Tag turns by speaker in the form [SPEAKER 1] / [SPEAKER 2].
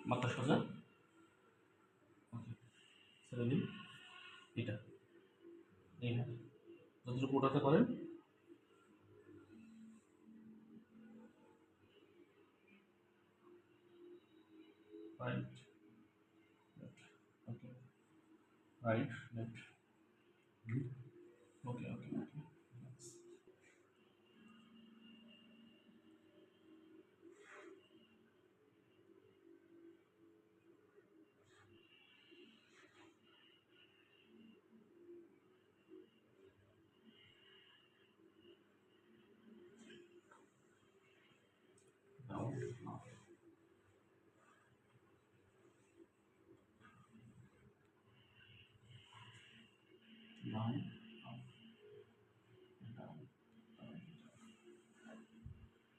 [SPEAKER 1] মাথা সোজা। ওকে, ছেড়ে দিন। এটা এই হাত যতটুকু ওঠাতে পারেন। রাইট, লেফট, ওকে, রাইট, লেফট, ওকে ওকে ওকে। Down, up.